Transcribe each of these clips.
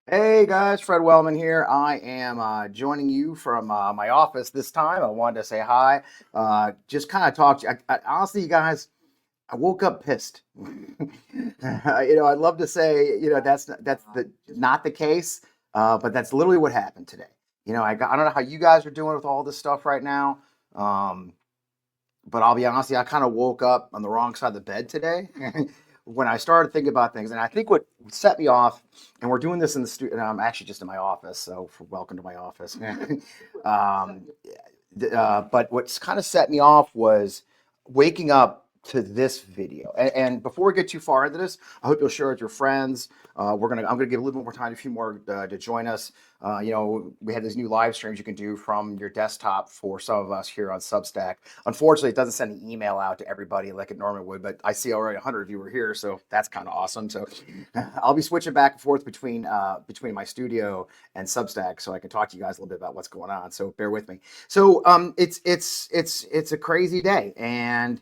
Hey guys, FPWellman here. I am joining you from my office this time. I wanted to say hi. Just kind of talk to you. Honestly, you guys, I woke up pissed. I'd love to say, not the case, but that's literally what happened today. I don't know how you guys are doing with all this stuff right now, um, but I'll be honest, with you, I kind of woke up on the wrong side of the bed today when I started thinking about things. And I think what set me off, and we're doing this in the studio, and I'm actually just in my office, so welcome to my office. um, but what's kind of set me off was waking up to this video. And before we get too far into this, I hope you'll share it with your friends. I'm gonna give a little bit more time, a few more to join us. We have these new live streams you can do from your desktop for some of us here on Substack. Unfortunately, it doesn't send an email out to everybody like it normally would, but I see already 100 of you are here, so that's kind of awesome. So I'll be switching back and forth between my studio and Substack, so I can talk to you guys a little bit about what's going on. So bear with me. So it's a crazy day, and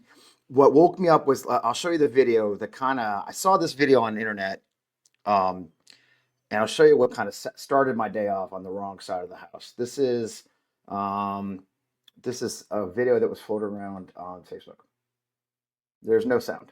what woke me up was I'll show you the video. I saw this video on the internet, and I'll show you what kind of started my day off on the wrong side of the house. Um, this is a video that was floated around on Facebook. There's no sound.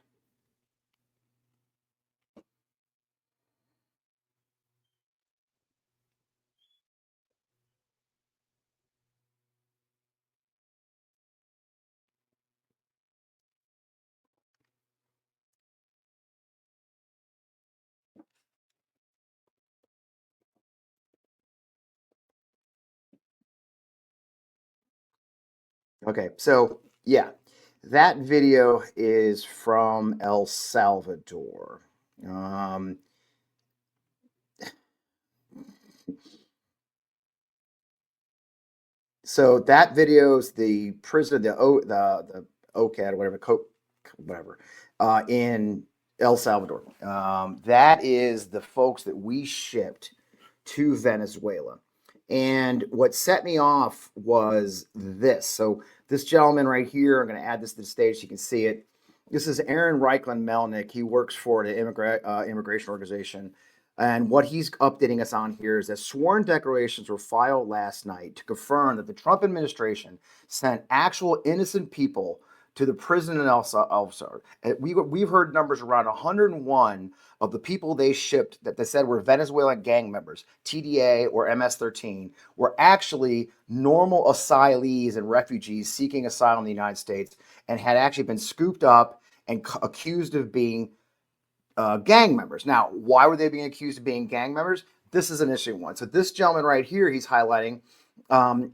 Okay, so yeah, that video is from El Salvador. Um, so that video's the prison, the OCAD or whatever, whatever, in El Salvador. That is the folks that we shipped to Venezuela. And what set me off was this. So this gentleman right here, I'm going to add this to the stage so you can see it. This is Aaron Reichland Melnick. He works for the immigration organization. And what he's updating us on here is that sworn declarations were filed last night to confirm that the Trump administration sent actual innocent people to the prison in El Salvador. We've heard numbers around 101 of the people they shipped that they said were Venezuelan gang members, TDA or MS-13, were actually normal asylees and refugees seeking asylum in the United States and had actually been scooped up and accused of being gang members. Now, why were they being accused of being gang members? This is an interesting one. So this gentleman right here, he's highlighting,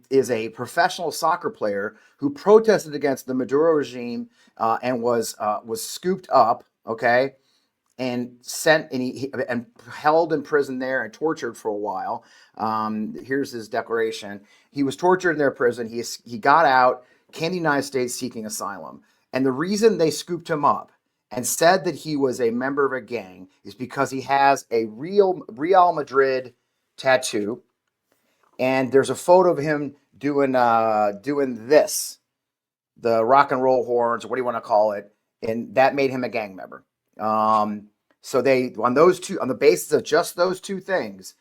is a professional soccer player who protested against the Maduro regime and was scooped up, okay, and sent and held in prison there and tortured for a while. Here's his declaration. He was tortured in their prison. He got out, came to the United States seeking asylum, and the reason they scooped him up and said that he was a member of a gang is because he has a Real Madrid tattoo, and there's a photo of him doing this, the rock and roll horns, or what do you want to call it, and that made him a gang member. So they on the basis of just those two things,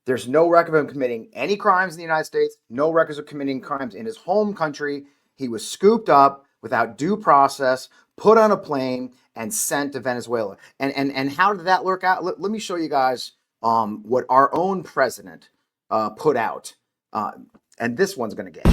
there's no record of him committing any crimes in the United States, no records of committing crimes in his home country. He was scooped up without due process, put on a plane, and sent to Venezuela. And how did that work out? Let me show you guys what our own president put out. And this one's going to get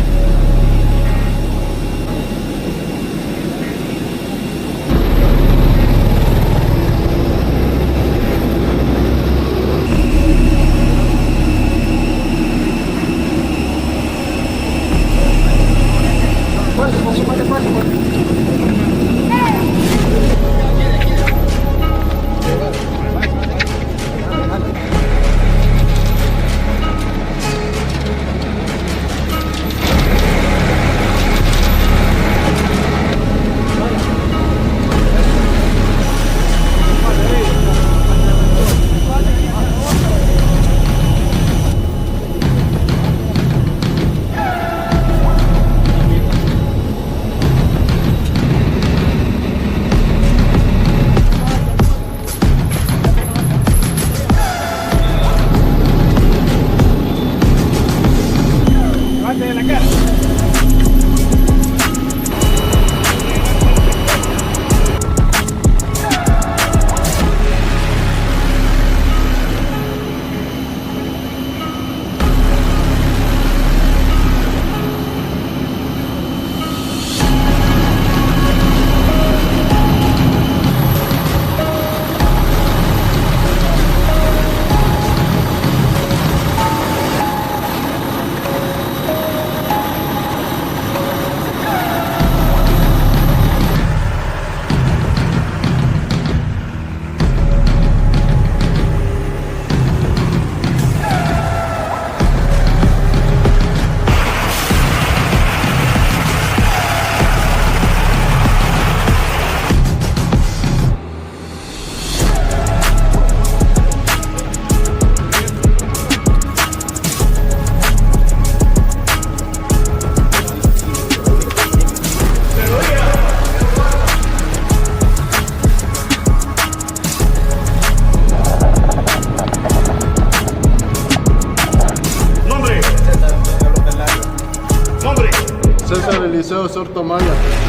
video, señor Tomaya.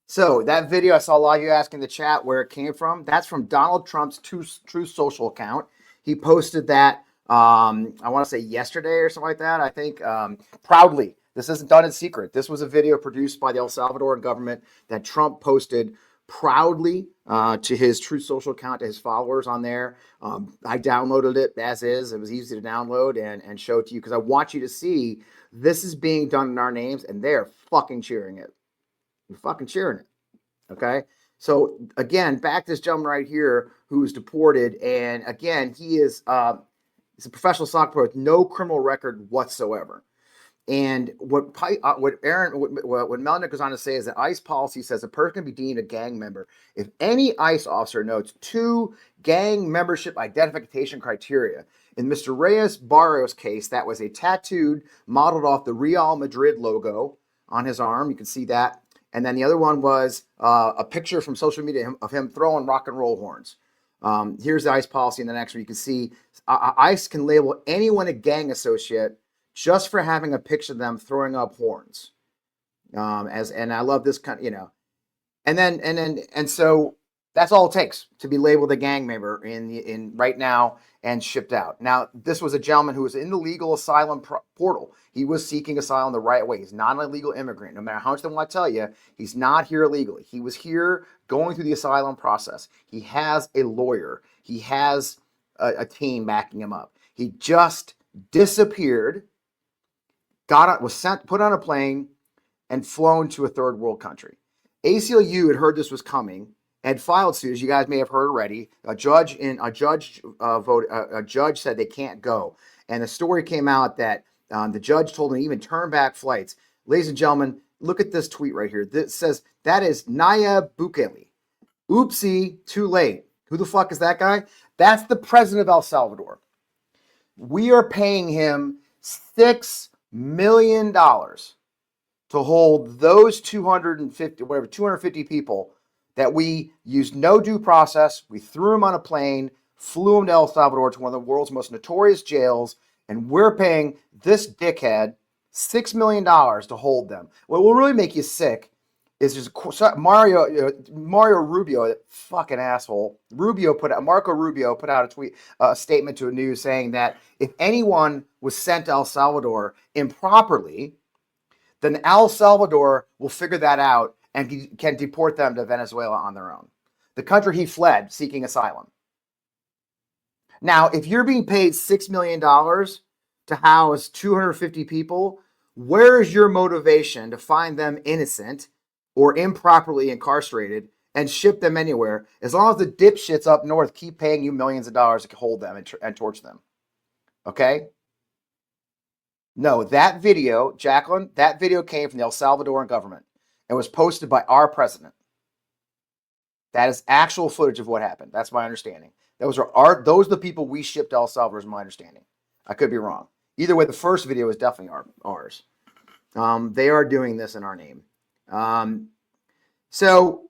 So that video, I saw a lot of you asking in the chat where it came from. That's from Donald Trump's True Social account. He posted that, I want to say yesterday or something like that, I think, proudly. This isn't done in secret. This was a video produced by the El Salvadoran government that Trump posted proudly to his True Social account, to his followers on there. I downloaded it as is. It was easy to download and show it to you because I want you to see this is being done in our names, and they're fucking cheering it. You're fucking cheering it. Okay. So again, back to this gentleman right here who's deported. And again, he's a professional soccer player with no criminal record whatsoever. And what Melnick goes on to say is that ICE policy says a person can be deemed a gang member if any ICE officer notes 2 gang membership identification criteria. In Mr. Reyes Barrios' case, that was a tattooed, modeled off the Real Madrid logo on his arm. You can see that. And then the other one was a picture from social media of him throwing rock and roll horns. Here's the ICE policy in the next one. You can see ICE can label anyone a gang associate just for having a picture of them throwing up horns. And I love this kind, and so that's all it takes to be labeled a gang member in right now and shipped out. Now, this was a gentleman who was in the legal asylum portal. He was seeking asylum the right way. He's not an illegal immigrant. No matter how much they want to tell you, he's not here illegally. He was here going through the asylum process. He has a lawyer. He has a team backing him up. He just disappeared, put on a plane, and flown to a third world country. ACLU had heard this was coming and filed suit, as you guys may have heard already. A judge said they can't go, and the story came out that the judge told him to even turn back flights. Ladies and gentlemen, look at this tweet right here. This says that is Nayib Bukele. Oopsie, too late. Who the fuck is that guy? That's the president of El Salvador. We are paying him $6 million to hold those 250 people that we used no due process. We threw them on a plane, flew them to El Salvador, to one of the world's most notorious jails, and we're paying this dickhead $6 million to hold them. What will really make you sick is just Mario Rubio, that fucking asshole. Marco Rubio put out a statement to a news saying that if anyone was sent to El Salvador improperly, then El Salvador will figure that out and can deport them to Venezuela on their own. The country he fled seeking asylum. Now, if you're being paid $6 million to house 250 people, where is your motivation to find them innocent or improperly incarcerated and ship them anywhere, as long as the dipshits up north keep paying you millions of dollars to hold them and torture them? Okay? No, that video, Jacqueline, that video came from the El Salvadoran government and was posted by our president. That is actual footage of what happened. That's my understanding. Those are the people we shipped to El Salvador, is my understanding. I could be wrong. Either way, the first video is definitely ours. They are doing this in our name. So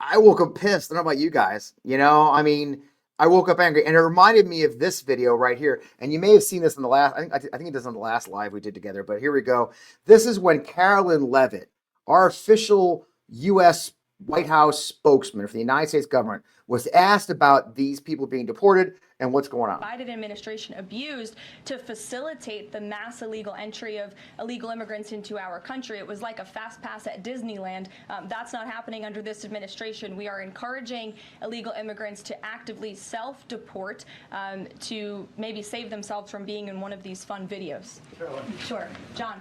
I woke up pissed. I don't know about you guys. I woke up angry, and it reminded me of this video right here. And you may have seen this in the last, I think it is on the last live we did together, but here we go. This is when Carolyn Leavitt, our official U.S. White House spokesman for the United States government, was asked about these people being deported and what's going on. Biden administration abused to facilitate the mass illegal entry of illegal immigrants into our country. It was like a fast pass at Disneyland. That's not happening under this administration. We are encouraging illegal immigrants to actively self-deport to maybe save themselves from being in one of these fun videos. Sure. John.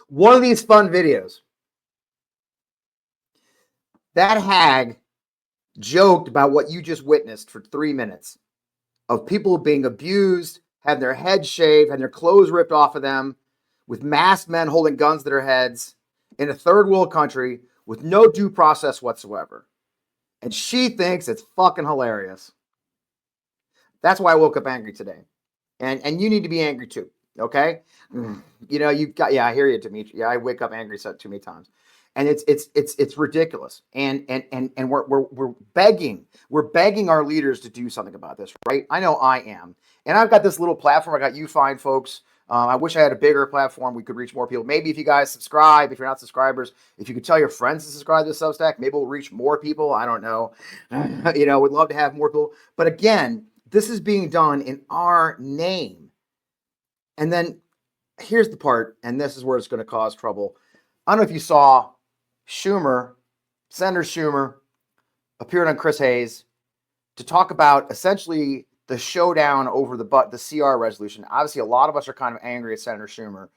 One of these fun videos. That hag joked about what you just witnessed for 3 minutes of people being abused, having their heads shaved, having their clothes ripped off of them, with masked men holding guns to their heads in a third world country with no due process whatsoever. And she thinks it's fucking hilarious. That's why I woke up angry today. And you need to be angry too. Okay. You know, you got, yeah, I hear you, Dimitri. Yeah, I wake up angry too many times. And it's ridiculous. And we're begging our leaders to do something about this, right? I know I am. And I've got this little platform. I got you fine folks. I wish I had a bigger platform. We could reach more people. Maybe if you guys subscribe, if you're not subscribers, if you could tell your friends to subscribe to Substack, maybe we'll reach more people. I don't know. You know, we'd love to have more people. But again, this is being done in our name. And then here's the part, and this is where it's going to cause trouble. I don't know if you saw Senator Schumer appeared on Chris Hayes to talk about essentially the showdown over the CR resolution. Obviously, a lot of us are kind of angry at Senator Schumer,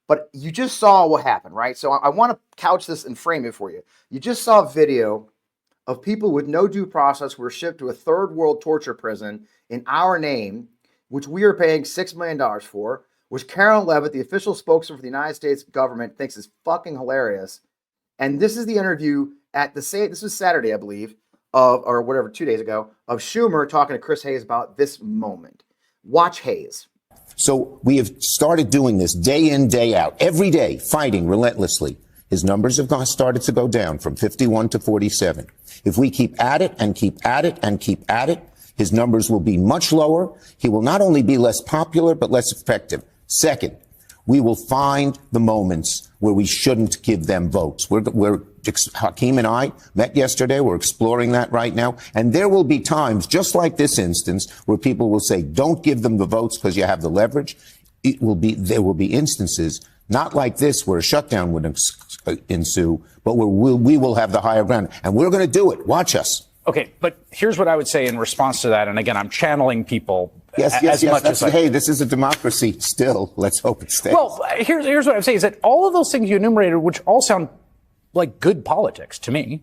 but you just saw what happened, right? So I want to couch this and frame it for you. You just saw a video of people with no due process who were shipped to a third world torture prison in our name, which we are paying $6 million for, which Carolyn Levitt, the official spokesman for the United States government, thinks is fucking hilarious. And this is the interview this was Saturday, I believe, or whatever, 2 days ago, of Schumer talking to Chris Hayes about this moment. Watch Hayes. So we have started doing this day in, day out, every day, fighting relentlessly. His numbers have started to go down from 51 to 47. If we keep at it and keep at it and keep at it, his numbers will be much lower. He will not only be less popular, but less effective. Second, we will find the moments where we shouldn't give them votes. Hakeem and I met yesterday. We're exploring that right now. And there will be times, just like this instance, where people will say, don't give them the votes because you have the leverage. There will be instances, not like this, where a shutdown would ensue, but where we will have the higher ground. And we're going to do it. Watch us. Okay, but here's what I would say in response to that. And again, I'm channeling people as much as hey, this is a democracy still. Let's hope it stays. Well, here's what I would say is that all of those things you enumerated, which all sound like good politics to me,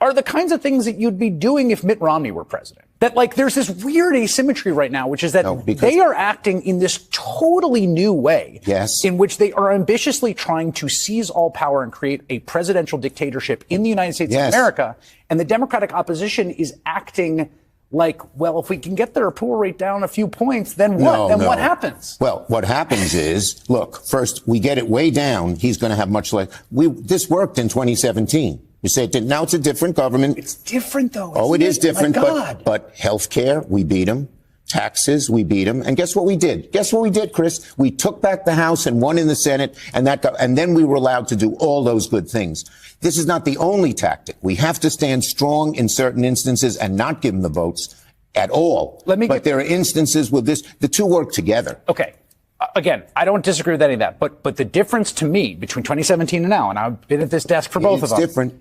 are the kinds of things that you'd be doing if Mitt Romney were president. That, like, there's this weird asymmetry right now, which is that they are acting in this totally new way. Yes. In which they are ambitiously trying to seize all power and create a presidential dictatorship in the United States of America. And the Democratic opposition is acting like, well, if we can get their approval rate down a few points, then what? What happens? Well, what happens is, look, first, we get it way down. He's going to have much less. This worked in 2017. You say it didn't. Now it's a different government. It's different, though. Oh, it is different. My God. But healthcare, we beat him. Taxes, we beat him. And guess what we did? Guess what we did, Chris? We took back the House and won in the Senate, and then we were allowed to do all those good things. This is not the only tactic. We have to stand strong in certain instances and not give them the votes at all. But there are instances with this. The two work together. Okay. Again, I don't disagree with any of that. But the difference to me between 2017 and now, and I've been at this desk for both of us. It's different.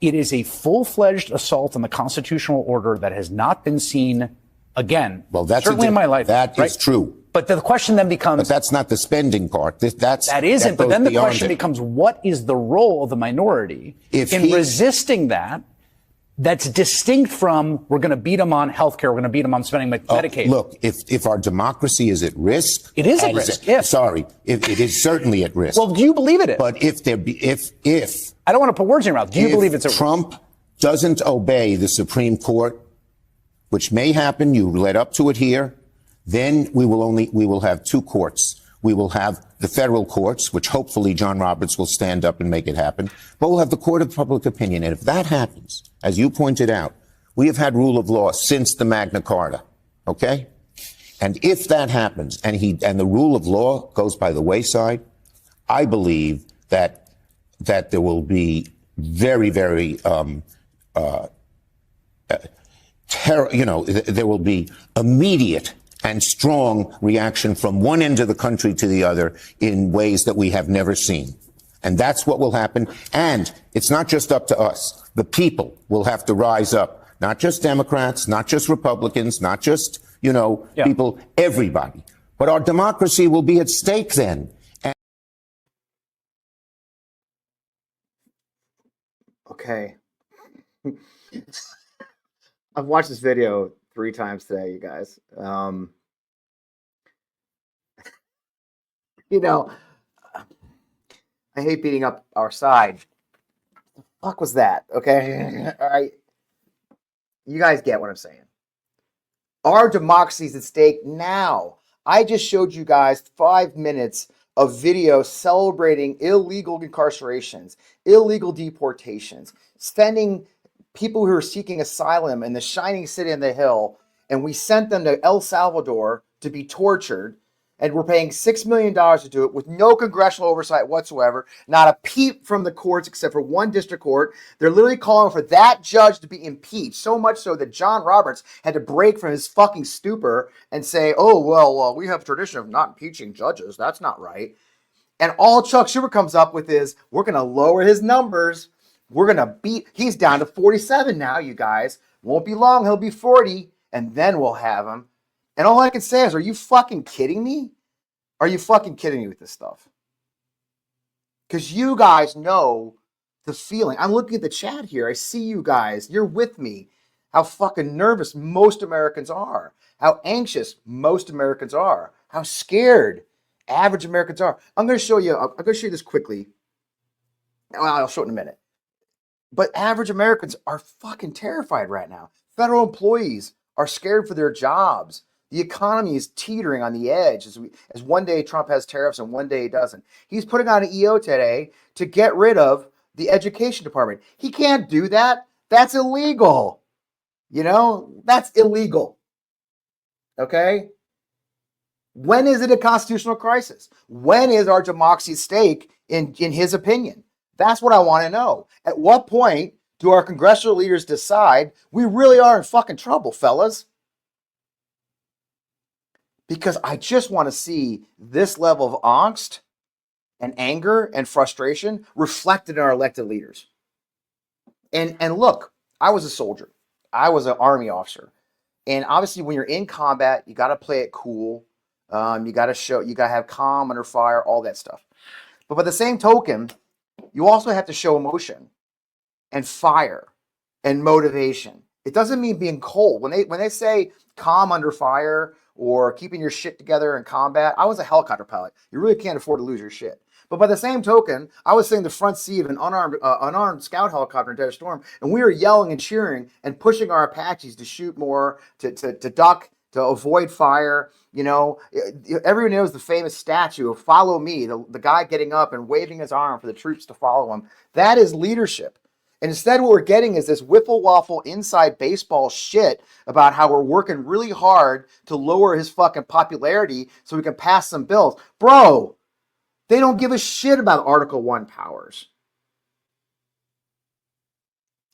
It is a full-fledged assault on the constitutional order that has not been seen again. Well, that's certainly in my life. That is true. But the question then becomes... But that's not the spending part. That isn't. But then the question becomes, what is the role of the minority in resisting that? That's distinct from, we're going to beat them on health care, we're going to beat them on spending Medicaid. Look, if our democracy is at risk... It is at risk. It is certainly at risk. Well, do you believe it is? But if I don't want to put words in your mouth. Do you believe it's at risk? Trump doesn't obey the Supreme Court, which may happen, you led up to it here, then we will have two courts. We will have the federal courts, which hopefully John Roberts will stand up and make it happen. But we'll have the court of public opinion. And if that happens, as you pointed out, we have had rule of law since the Magna Carta. Okay? And if that happens and the rule of law goes by the wayside, I believe that there will be very, very, there will be immediate and strong reaction from one end of the country to the other in ways that we have never seen. And that's what will happen. And it's not just up to us. The people will have to rise up, not just Democrats, not just Republicans, not just, people, everybody. But our democracy will be at stake then. Okay. I've watched this video 3 times today, you guys. You know, I hate beating up our side. Fuck was that? Okay. All right. You guys get what I'm saying. Our democracy is at stake now. I just showed you guys 5 minutes of video celebrating illegal incarcerations, illegal deportations, sending people who are seeking asylum in the shining city on the hill, and we sent them to El Salvador to be tortured. And we're paying $6 million to do it with no congressional oversight whatsoever, not a peep from the courts except for one district court. They're literally calling for that judge to be impeached, so much so that John Roberts had to break from his fucking stupor and say, oh, well, we have a tradition of not impeaching judges. That's not right. And all Chuck Schumer comes up with is, we're going to lower his numbers. We're going to he's down to 47 now, you guys. Won't be long, he'll be 40, and then we'll have him. And all I can say is, are you fucking kidding me? Are you fucking kidding me with this stuff? Because you guys know the feeling. I'm looking at the chat here. I see you guys. You're with me. How fucking nervous most Americans are. How anxious most Americans are. How scared average Americans are. I'm going to show you this quickly. Well, I'll show it in a minute. But average Americans are fucking terrified right now. Federal employees are scared for their jobs. The economy is teetering on the edge as one day Trump has tariffs and one day he doesn't. He's putting out an EO today to get rid of the education department. He can't do that. That's illegal. You know, that's illegal. Okay? When is it a constitutional crisis? When is our democracy at stake in his opinion? That's what I want to know. At what point do our congressional leaders decide we really are in fucking trouble, fellas? Because I just want to see this level of angst and anger and frustration reflected in our elected leaders. And look, I was a soldier. I was an Army officer. And obviously when you're in combat, you got to play it cool. You got to have calm under fire, all that stuff. But by the same token, you also have to show emotion and fire and motivation. It doesn't mean being cold. When they say calm under fire or keeping your shit together in combat, I was a helicopter pilot. You really can't afford to lose your shit. But by the same token, I was sitting in the front seat of an unarmed scout helicopter in Desert Storm, and we were yelling and cheering and pushing our Apaches to shoot more, to duck, to avoid fire. You know, everyone knows the famous statue of "Follow Me," the guy getting up and waving his arm for the troops to follow him. That is leadership. And instead, what we're getting is this wiffle waffle inside baseball shit about how we're working really hard to lower his fucking popularity so we can pass some bills. Bro, they don't give a shit about Article 1 powers.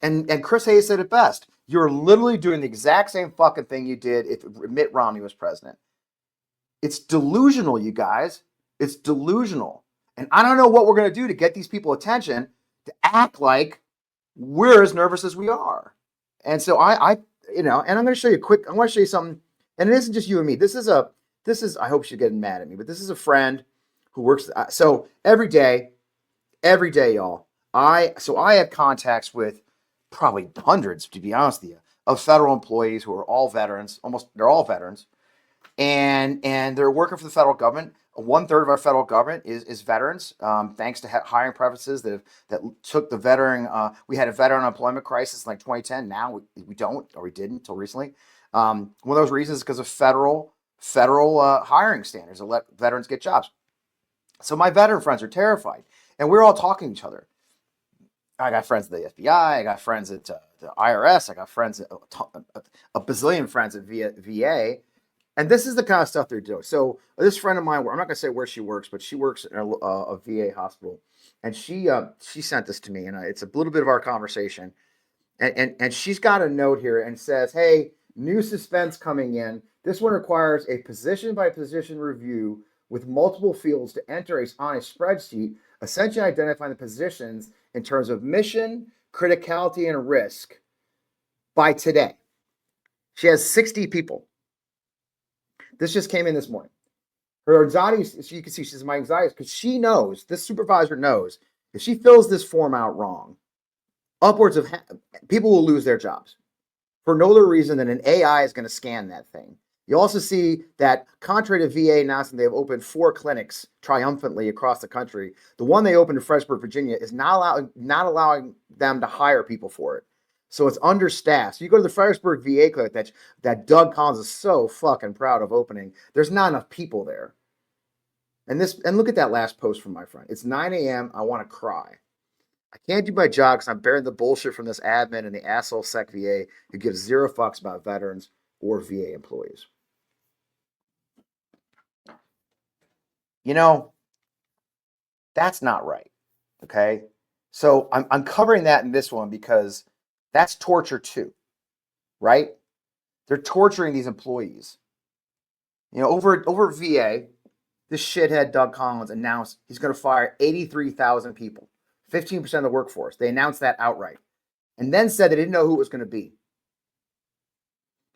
And Chris Hayes said it best. You're literally doing the exact same fucking thing you did if Mitt Romney was president. It's delusional, you guys. It's delusional. And I don't know what we're going to do to get these people attention to act like we're as nervous as we are. And so and I'm going to show you I want to show you something. And it isn't just you and me. This is, I hope she's getting mad at me, but this is a friend who works. So every day, y'all, I have contacts with probably hundreds, to be honest with you, of federal employees who are all veterans. They're all veterans. And they're working for the federal government. 1/3 of our federal government is veterans, thanks to hiring preferences that took the veteran. We had a veteran unemployment crisis in like 2010. Now we don't, or we didn't until recently. One of those reasons is because of federal hiring standards that let veterans get jobs. So my veteran friends are terrified, and we're all talking to each other. I got friends at the FBI. I got friends at the IRS. I got friends a bazillion friends at VA. And this is the kind of stuff they're doing. So this friend of mine, I'm not going to say where she works, but she works in a VA hospital. And she sent this to me, and it's a little bit of our conversation. And she's got a note here and says, hey, new suspense coming in. This one requires a position-by-position review with multiple fields to enter on a spreadsheet, essentially identifying the positions in terms of mission, criticality, and risk by today. She has 60 people. This just came in this morning. Her anxiety, so you can see, she says, my anxiety, because she knows, this supervisor knows, if she fills this form out wrong, upwards of people will lose their jobs for no other reason than an AI is going to scan that thing. You also see that, contrary to VA announcing they have opened 4 clinics triumphantly across the country, the one they opened in Fredericksburg, Virginia, is not allowing them to hire people for it. So it's understaffed. So you go to the Fredericksburg VA clinic that Doug Collins is so fucking proud of opening. There's not enough people there. And look at that last post from my friend. It's 9 a.m. I want to cry. I can't do my job because I'm bearing the bullshit from this admin and the asshole Sec VA who gives 0 fucks about veterans or VA employees. You know, that's not right. Okay. So I'm covering that in this one because that's torture too, right? They're torturing these employees. You know, over VA, this shithead Doug Collins announced he's going to fire 83,000 people, 15% of the workforce. They announced that outright, and then said they didn't know who it was going to be.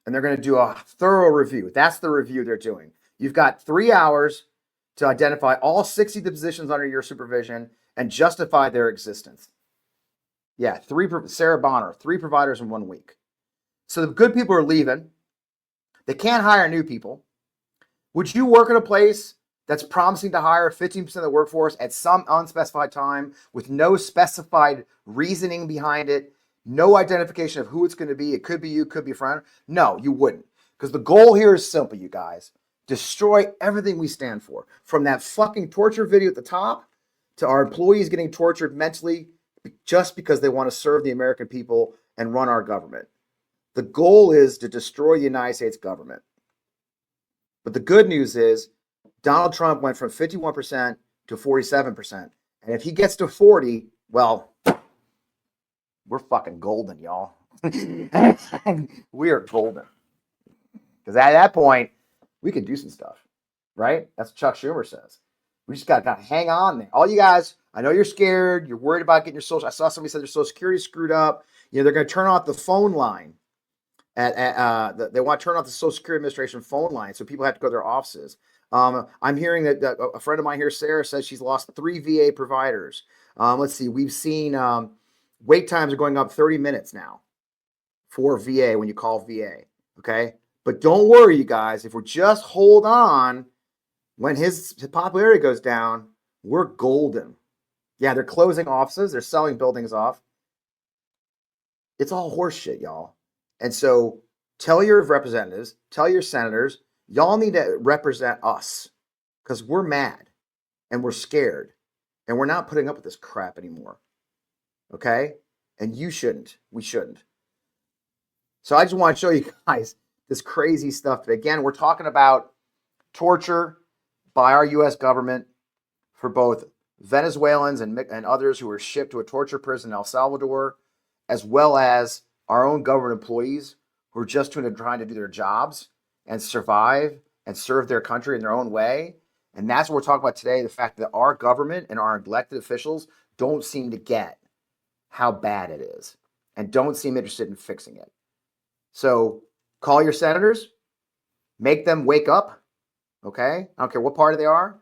And they're going to do a thorough review. That's the review they're doing. You've got 3 hours to identify all 60 of the positions under your supervision and justify their existence. Yeah, Sarah Bonner, 3 providers in 1 week. So the good people are leaving. They can't hire new people. Would you work in a place that's promising to hire 15% of the workforce at some unspecified time with no specified reasoning behind it, no identification of who it's going to be? It could be you, could be a friend. No, you wouldn't. Because the goal here is simple, you guys. Destroy everything we stand for. From that fucking torture video at the top to our employees getting tortured mentally just because they want to serve the American people and run our government. The goal is to destroy the United States government. But the good news is Donald Trump went from 51% to 47%. And if he gets to 40, well, we're fucking golden, y'all. We are golden. Because at that point, we could do some stuff, right? That's what Chuck Schumer says. We just got to hang on there. All you guys, I know you're scared. You're worried about getting your social. I saw somebody said their social security screwed up. You know, they're going to turn off the phone line. They want to turn off the Social Security Administration phone line so people have to go to their offices. I'm hearing that a friend of mine here, Sarah, says she's lost 3 VA providers. Let's see. We've seen wait times are going up 30 minutes now for VA when you call VA. Okay. But don't worry, you guys. If we just hold on, when his popularity goes down, we're golden. Yeah, they're closing offices. They're selling buildings off. It's all horseshit, y'all. And so tell your representatives, tell your senators, y'all need to represent us because we're mad and we're scared and we're not putting up with this crap anymore. Okay? And you shouldn't. We shouldn't. So I just want to show you guys this crazy stuff. Again, we're talking about torture by our U.S. government for both Venezuelans and others who were shipped to a torture prison in El Salvador, as well as our own government employees who are just trying to do their jobs and survive and serve their country in their own way. And that's what we're talking about today, the fact that our government and our elected officials don't seem to get how bad it is and don't seem interested in fixing it. So call your senators, make them wake up, okay? I don't care what party they are.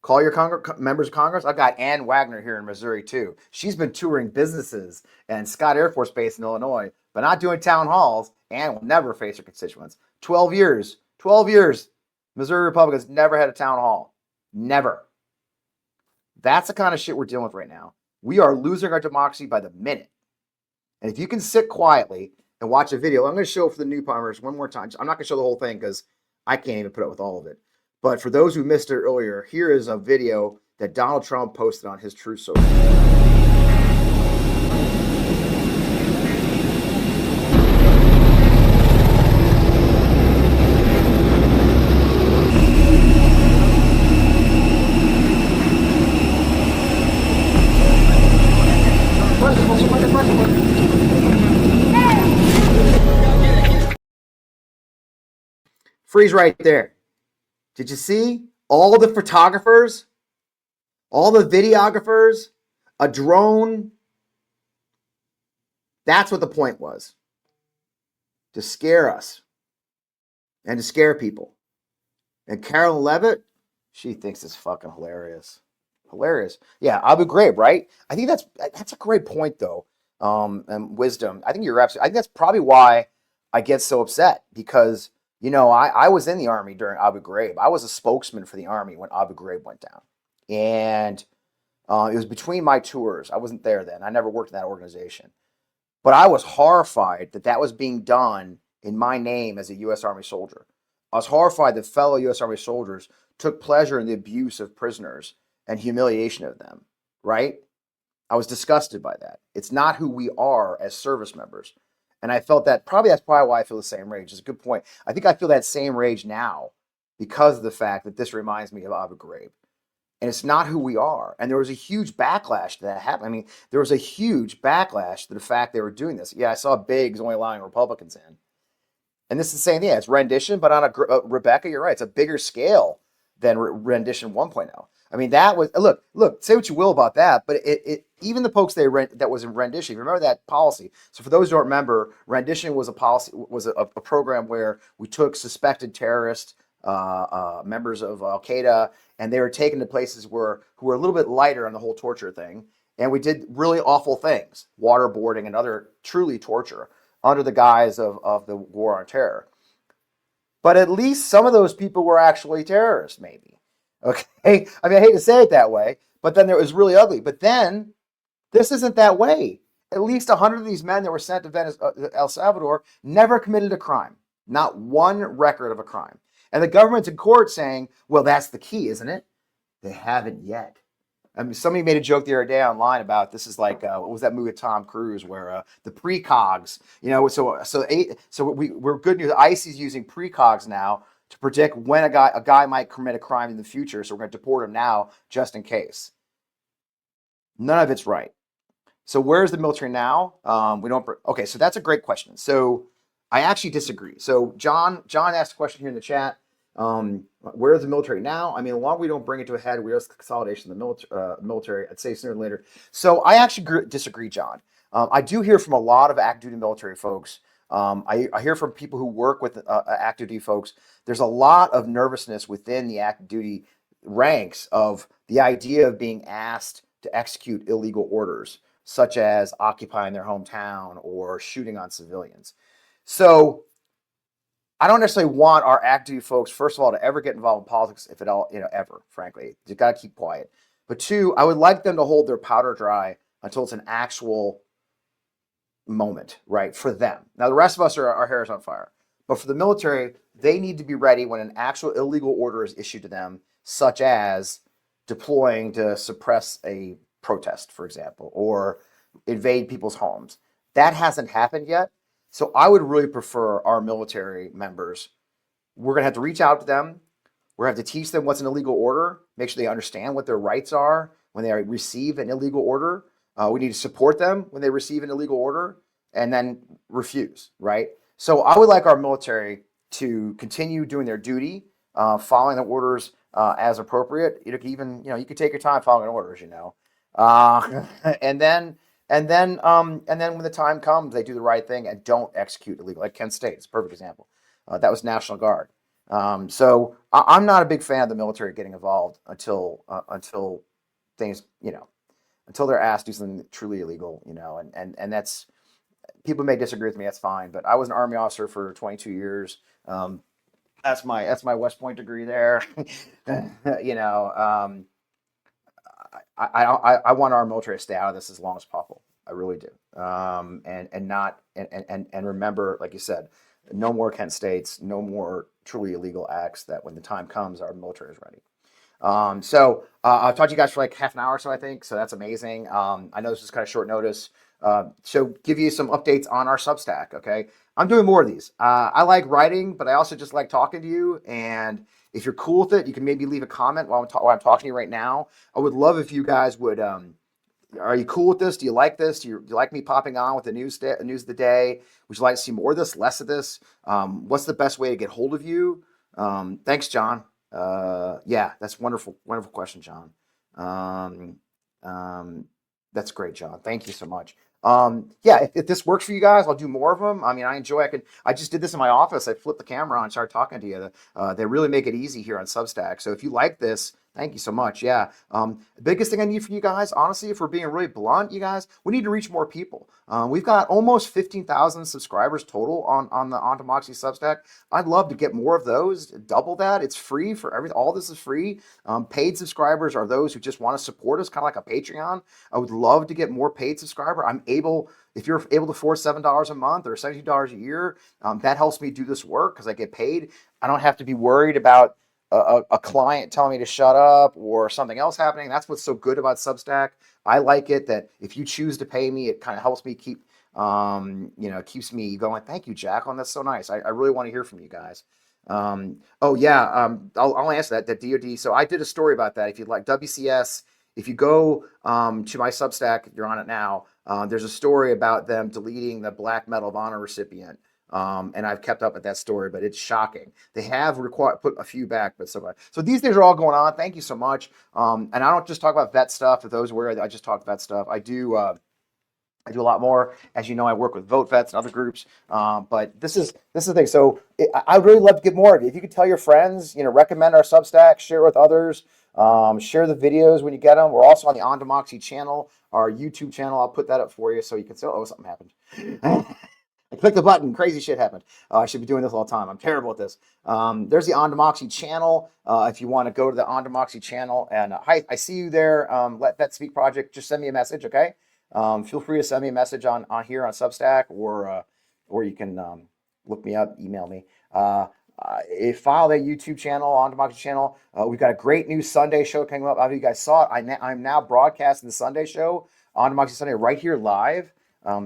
Call your members of Congress. I've got Ann Wagner here in Missouri, too. She's been touring businesses and Scott Air Force Base in Illinois, but not doing town halls. Ann will never face her constituents. 12 years. Missouri Republicans never had a town hall. Never. That's the kind of shit we're dealing with right now. We are losing our democracy by the minute. And if you can sit quietly and watch a video, I'm going to show for the newcomers one more time. I'm not going to show the whole thing because I can't even put up with all of it. But for those who missed it earlier, here is a video that Donald Trump posted on his Truth Social. Freeze right there. Did you see all the photographers, all the videographers, a drone? That's what the point was. To scare us and to scare people. And Carolyn Levitt, she thinks it's fucking hilarious. Hilarious. Yeah, Abu Ghraib, right? I think that's a great point, though. and wisdom. I think you're absolutely. I think that's probably why I get so upset because I was in the army during Abu Ghraib. I was a spokesman for the army when Abu Ghraib went down, and it was between my tours. I wasn't there then. I never worked in that organization, but I was horrified that that was being done in my name as a U.S. Army soldier. I was horrified that fellow U.S. Army soldiers took pleasure in the abuse of prisoners and humiliation of them, right? I was disgusted by that. It's not who we are as service members. And I felt that that's probably why I feel the same rage. It's a good point. I think I feel that same rage now because of the fact that this reminds me of Abu Ghraib. And it's not who we are. And there was a huge backlash to that happen. I mean, there was a huge backlash to the fact they were doing this. Yeah, I saw Biggs only allowing Republicans in. And this is the same thing. Yeah, it's rendition, but on Rebecca, you're right. It's a bigger scale than rendition 1.0. I mean, that was look. Say what you will about that, but it even the folks that was in rendition. Remember that policy. So for those who don't remember, rendition was a policy, was a program where we took suspected terrorists, members of Al Qaeda, and they were taken to places who were a little bit lighter on the whole torture thing, and we did really awful things, waterboarding and other truly torture under the guise of the war on terror. But at least some of those people were actually terrorists, maybe. Okay, I mean, I hate to say it that way, but then it was really ugly. But then this isn't that way. At least 100 of these men that were sent to El Salvador never committed a crime, not one record of a crime. And the government's in court saying, well, that's the key, isn't it? They haven't yet. I mean, somebody made a joke the other day online about this is like what was that movie with Tom Cruise where the precogs, so we're good news. ICE is using precogs now to predict when a guy might commit a crime in the future. So we're going to deport him now just in case. None of it's right. So where's the military now? We don't. Okay, so that's a great question. So I actually disagree. So John asked a question here in the chat. Where's the military now? I mean, long we don't bring it to a head, where's the consolidation of the military? I'd say sooner or later. So I actually disagree, John. I do hear from a lot of active duty military folks. I hear from people who work with active duty folks. There's a lot of nervousness within the active duty ranks of the idea of being asked to execute illegal orders, such as occupying their hometown or shooting on civilians. So I don't necessarily want our active duty folks, first of all, to ever get involved in politics, if at all, ever, frankly. You got to keep quiet. But two, I would like them to hold their powder dry until it's an actual moment, right, for them. Now, the rest of us our hair is on fire. But for the military, they need to be ready when an actual illegal order is issued to them, such as deploying to suppress a protest, for example, or invade people's homes. That hasn't happened yet. So I would really prefer our military members. We're going to have to reach out to them. We're going to have to teach them what's an illegal order, make sure they understand what their rights are when they receive an illegal order. We need to support them when they receive an illegal order and then refuse, right? So I would like our military to continue doing their duty, following the orders as appropriate. You could take your time following orders, and then when the time comes, they do the right thing and don't execute illegal. Like Kent State, it's a perfect example. That was National Guard. So I'm not a big fan of the military getting involved until things, until they're asked to do something truly illegal, and that's, people may disagree with me. That's fine. But I was an Army officer for 22 years. That's my West Point degree there. I want our military to stay out of this as long as possible. I really do. And remember, like you said, no more Kent States, no more truly illegal acts, that when the time comes, our military is ready. So I've talked to you guys for like half an hour or so, I think. So that's amazing. I know this is kind of short notice. So give you some updates on our Substack. Okay. I'm doing more of these. I like writing, but I also just like talking to you. And if you're cool with it, you can maybe leave a comment while I'm talking to you right now. I would love if you guys would, are you cool with this? Do you like this? Do you like me popping on with the news of the day? Would you like to see more of this, less of this? What's the best way to get hold of you? Thanks, John. Yeah, that's wonderful. Wonderful question, John. That's great, John. Thank you so much. Yeah, if this works for you guys, I'll do more of them. I mean, I just did this in my office. I flipped the camera on and started talking to you. They really make it easy here on Substack. So if you like this, Thank you so much. Yeah. The biggest thing I need from you guys, honestly, if we're being really blunt, you guys, we need to reach more people. We've got almost 15,000 subscribers total on the On to Moxie Substack. I'd love to get more of those, double that. It's free for everything. All this is free. Paid subscribers are those who just want to support us, kind of like a Patreon. I would love to get more paid subscriber. If you're able to afford $7 a month or $72 a year, that helps me do this work because I get paid. I don't have to be worried about a client telling me to shut up or something else happening. That's what's so good about Substack. I like it that if you choose to pay me, it kind of helps me keep, keeps me going. Thank you, Jacqueline. That's so nice. I really want to hear from you guys. I'll answer that DOD. So I did a story about that. If you'd like WCS, if you go to my Substack, you're on it now. There's a story about them deleting the Black Medal of Honor recipient. And I've kept up with that story, but it's shocking. They have put a few back, but so these things are all going on. Thank you so much. And I don't just talk about vet stuff. For those where I just talk vet stuff, I do a lot more. As you know, I work with vote vets and other groups. But this is the thing. So I'd really love to get more of you. If you could tell your friends, recommend our Substack, share with others, share the videos when you get them. We're also on the On to Moxie channel, our YouTube channel. I'll put that up for you so you can say, oh, something happened. I clicked the button. Crazy shit happened. I should be doing this all the time. I'm terrible at this. There's the On to Moxie channel. If you want to go to the On to Moxie channel, and hi, I see you there. Let Vet Speak Project. Just send me a message, okay? Feel free to send me a message on here on Substack, or you can look me up, email me. Follow that YouTube channel, On to Moxie channel. We've got a great new Sunday show coming up. I know you guys saw it. I'm now broadcasting the Sunday show, On to Moxie Sunday, right here live.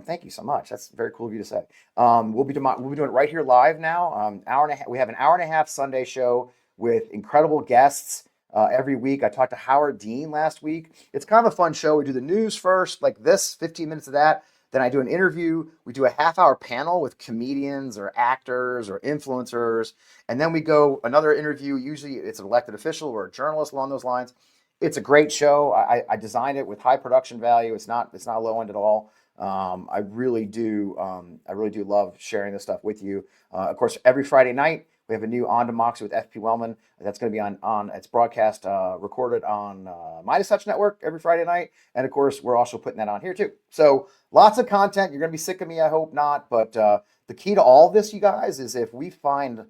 Thank you so much. That's very cool of you to say. We'll be doing it right here live now. We have an hour and a half Sunday show with incredible guests every week. I talked to Howard Dean last week. It's kind of a fun show. We do the news first, like this, 15 minutes of that. Then I do an interview. We do a half-hour panel with comedians or actors or influencers, and then we go another interview. Usually, it's an elected official or a journalist along those lines. It's a great show. I designed it with high production value. It's not low end at all. I really do love sharing this stuff with you. Of course, every Friday night we have a new On to Moxie with FPWellman. That's going to be on it's broadcast, recorded on Midas Touch Network every Friday night. And of course, we're also putting that on here too. So lots of content. You're going to be sick of me, I hope not. But the key to all this, you guys, is if we find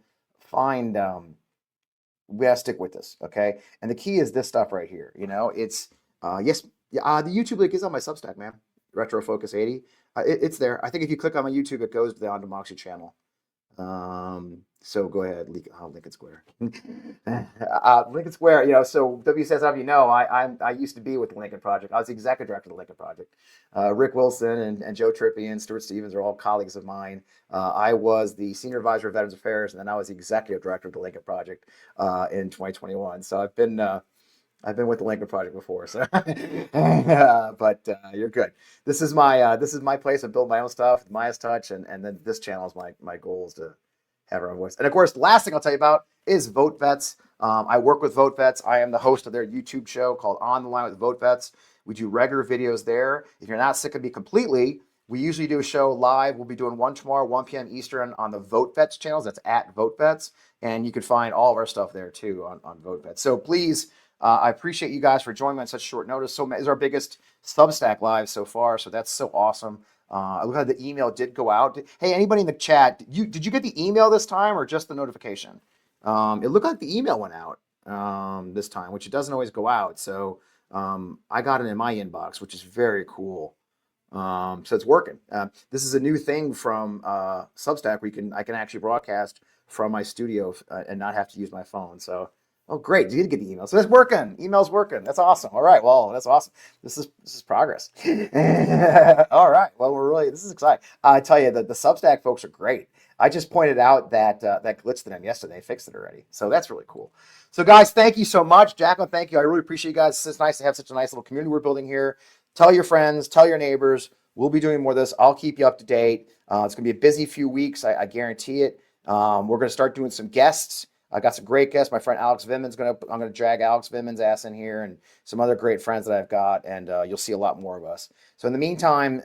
we gotta stick with this, okay? And the key is this stuff right here. It's the YouTube link is on my Substack, man. Retro Focus 80. It's there. I think if you click on my YouTube, it goes to the On to Moxie channel. So go ahead, Lincoln Square. Lincoln Square, so WCSW, I used to be with the Lincoln Project. I was the executive director of the Lincoln Project. Rick Wilson and Joe Trippi and Stuart Stevens are all colleagues of mine. I was the senior advisor of Veterans Affairs, and then I was the executive director of the Lincoln Project in 2021. So I've been with the Lincoln Project before, so but you're good. This is my place. I build my own stuff, Midas Touch, and then this channel is my goal is to have our own voice. And of course, the last thing I'll tell you about is Vote Vets. I work with Vote Vets. I am the host of their YouTube show called On the Line with Vote Vets. We do regular videos there. If you're not sick of me completely, we usually do a show live. We'll be doing one tomorrow, 1 p.m. Eastern on the Vote Vets channels. That's at Vote Vets. And you can find all of our stuff there too on Vote Vets. So please, I appreciate you guys for joining me on such short notice. So it's our biggest Substack live so far. So that's so awesome. I look like the email did go out. Hey, anybody in the chat, did you get the email this time or just the notification? It looked like the email went out this time, which it doesn't always go out. So I got it in my inbox, which is very cool. So it's working. This is a new thing from Substack where I can actually broadcast from my studio and not have to use my phone. So, oh, great. You did get the email. So that's working. Email's working. That's awesome. All right. Well, that's awesome. This is progress. All right. Well, this is exciting. I tell you that the Substack folks are great. I just pointed out that glitch to them yesterday. They fixed it already. So that's really cool. So guys, thank you so much. Jacqueline, thank you. I really appreciate you guys. It's nice to have such a nice little community we're building here. Tell your friends, tell your neighbors. We'll be doing more of this. I'll keep you up to date. It's going to be a busy few weeks. I guarantee it. We're going to start doing some guests. I got some great guests. My friend Alex Vimman's I'm going to drag Alex Vimman's ass in here and some other great friends that I've got. And you'll see a lot more of us. So in the meantime,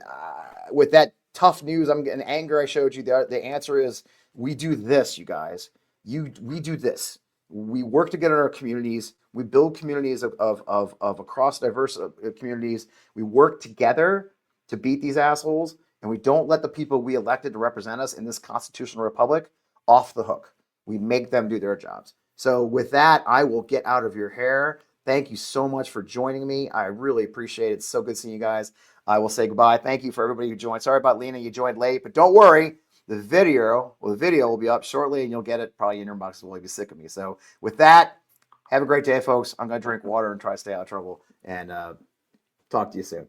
with that tough news, I'm getting anger I showed you. The answer is we do this, you guys. We do this. We work together in our communities. We build communities of across diverse communities. We work together to beat these assholes, and we don't let the people we elected to represent us in this constitutional republic off the hook. We make them do their jobs. So with that, I will get out of your hair. Thank you so much for joining me. I really appreciate it. It's so good seeing you guys. I will say goodbye. Thank you for everybody who joined. Sorry about Lena, you joined late, but don't worry. The video will be up shortly, and you'll get it probably in your inbox. Will be sick of me. So with that, have a great day, folks. I'm gonna drink water and try to stay out of trouble. And talk to you soon.